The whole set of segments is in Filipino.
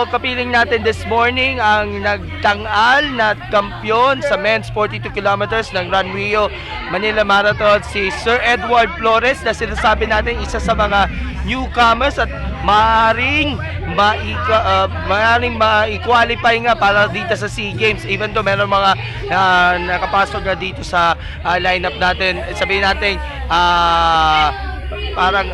kapiling natin this morning ang nagtangal na kampiyon sa men's 42 kilometers ng Run Rio Manila Marathon, si Sir Edward Flores, na sinasabi natin isa sa mga newcomers at maaaring ma-qualify nga para dito sa SEA Games, even though meron mga nakapasok na dito sa lineup natin. Sabihin natin parang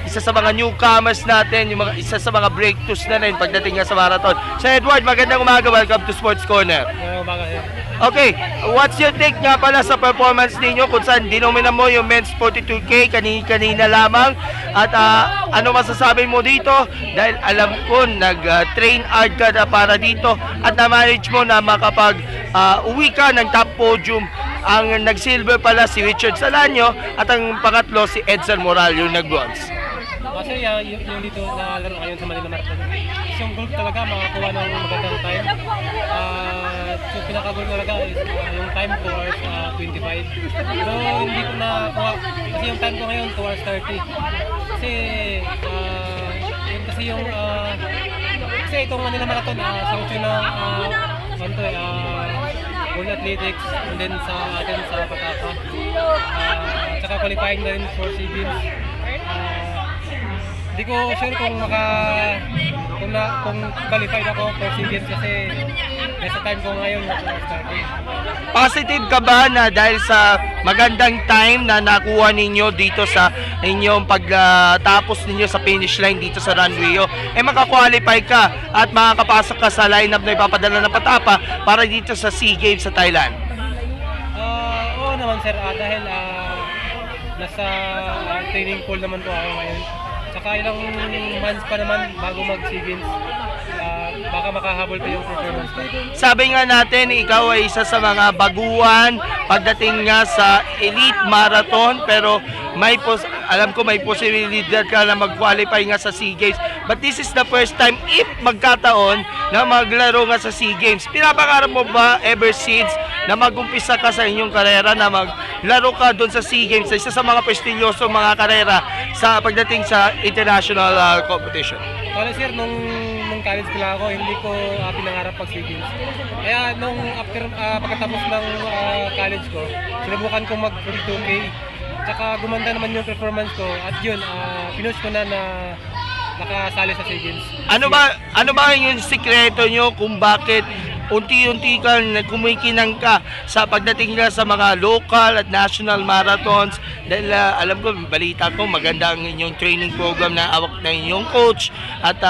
isa sa mga newcomers natin, yung isa sa mga breakthroughs na rin pagdating nga sa marathon. Sir Edward, magandang umaga. Welcome to Sports Corner. Magandang umaga, sir. Okay, what's your take nga pala sa performance ninyo kung saan dinomina mo yung men's 42K kanina lamang? At ano masasabi mo dito? Dahil alam ko nag-train hard ka na para dito at na-manage mo na makapag-uwi ka ng top podium. Ang nag-silver pala si Richard Salanyo at ang pangatlo si Edson Moral yung nag-bronze. Kasi yung dito na laro ngayon sa Manila Marathon, yung goal talaga makakuha ng magandang time. So pinaka-goal talaga is yung time 2 hours 25. So hindi ko nakuha kasi yung time ko ngayon 2 hours 30. Kasi kasi itong Manila Marathon sanction ng World Athletics and then sa atin sa Pataka. Tsaka qualifying na rin for SEA Games. Hindi ko sure kung qualified ako for SEA Games kasi nasa time ko ngayon na Positive ka ba na dahil sa magandang time na nakuha ninyo dito sa inyong pagtapos ninyo sa finish line dito sa Run Rio, makakwalify ka at makakapasok ka sa lineup na ipapadala ng Patapa para dito sa SEA Games sa Thailand? Oo naman sir, dahil nasa training pool naman po ako ngayon. Saka ilang months pa naman bago mag-SEA Games, baka makahabol pa yung performance ko. Sabi nga natin, ikaw ay isa sa mga baguhan pagdating nga sa elite marathon, pero alam ko may posibilidad ka na mag-qualify nga sa SEA Games. But this is the first time, if magkataon, na maglaro nga sa SEA Games. Pinapangarap mo ba ever since na mag-umpisa ka sa inyong karera na maglaro ka doon sa SEA Games, isa sa mga prestigyosong mga karera sa pagdating sa international competition? Wala sir, nung college ko lang ako, hindi ko pinangarap pag SEA Games. Kaya nung pagkatapos ng college ko, sinubukan ko mag-42K. Tsaka gumanda naman yung performance ko at yun, pinush ko na nakasali sa SEA Games. Ano ba yung sikreto nyo kung bakit unti-unti kang kumikinang ka sa pagdating nila sa mga local at national marathons? Dahil alam ko, balita ko, maganda ang inyong training program na awak ng inyong coach at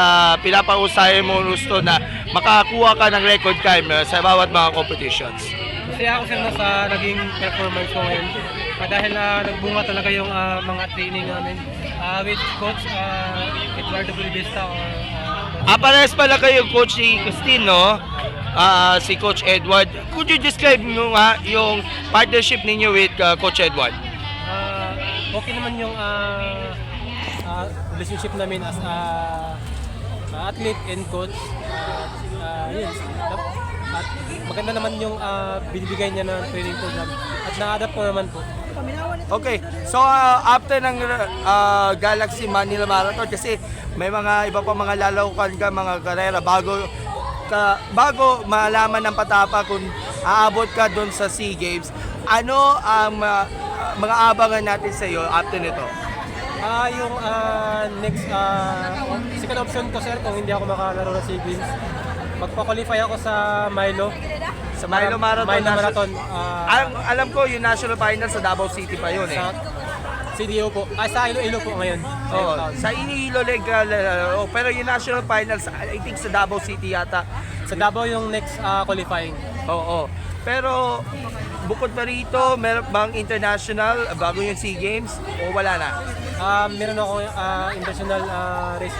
pinapausayan mo gusto na makakuha ka ng record time sa bawat mga competitions. Masaya ako sir sa naging performance ko ngayon. Dahil nagbunga talaga yung mga training namin with Coach Eduardo Bulibista. Parehas pala kayo, Coach si Christine, no? Si Coach Edward. Could you describe mo nga yung partnership ninyo with Coach Edward? Okay naman yung relationship namin as athlete and coach. Yun. At maganda naman yung binibigay niya ng training program at na-adapt ko naman po. Okay, so after ng Galaxy Manila Marathon, kasi may mga iba pa mga lalawakan ka, mga karera bago malaman ng Patapa kung aabot ka doon sa SEA Games, ano ang mga abangan natin sa iyo after nito? Yung next second option ko sir, kung hindi ako makalaro ng SEA Games, magpa-qualify ako sa Milo. Sa Milo Marathon. Alam ko yung national final sa Davao City pa yun Sa CDO po. Sa Iloilo po ngayon. Sa Iloilo legal, pero yung national finals, I think sa Davao City yata. Sa Davao yung next qualifying. Oo. Pero bukod pa rito, meron bang international bago yung SEA Games o wala na? Meron ako international race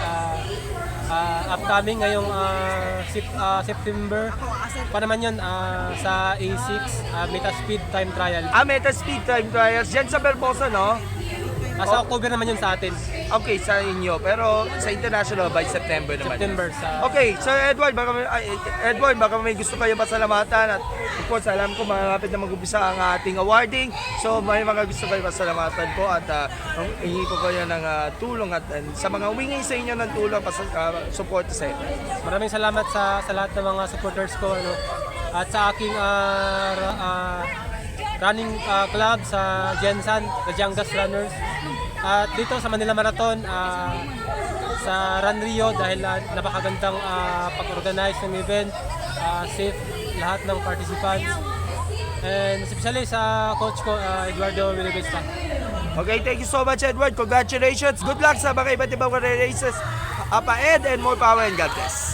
upcoming ngayong September pa naman yun sa A6 Meta Speed Time Trial. Meta Speed Time Trials dyan sa Berbosa, no? Sa October naman yun sa atin. Okay, sa inyo. Pero sa international by September naman. September sa... Okay, Sir Edward, baka may gusto kayo pasalamatan at of course, alam ko malapit na mag-umpisa ang ating awarding. So, may mga gusto kayo pasalamatan po at hingi ko kayo ng tulong at sa mga humingi sa inyo ng tulong support sa inyo. Maraming salamat sa lahat ng mga supporters ko, ano, at sa aking running club sa Jensan, the Youngest Runners. At dito sa Manila Marathon, sa Run Rio, dahil napakagandang pag-organize ng event, safe lahat ng participants. And especially sa coach ko, Eduardo Villavista. Okay, thank you so much, Edward. Congratulations. Good luck sa mga iba't ibang races. Apa Ed and more power and God bless.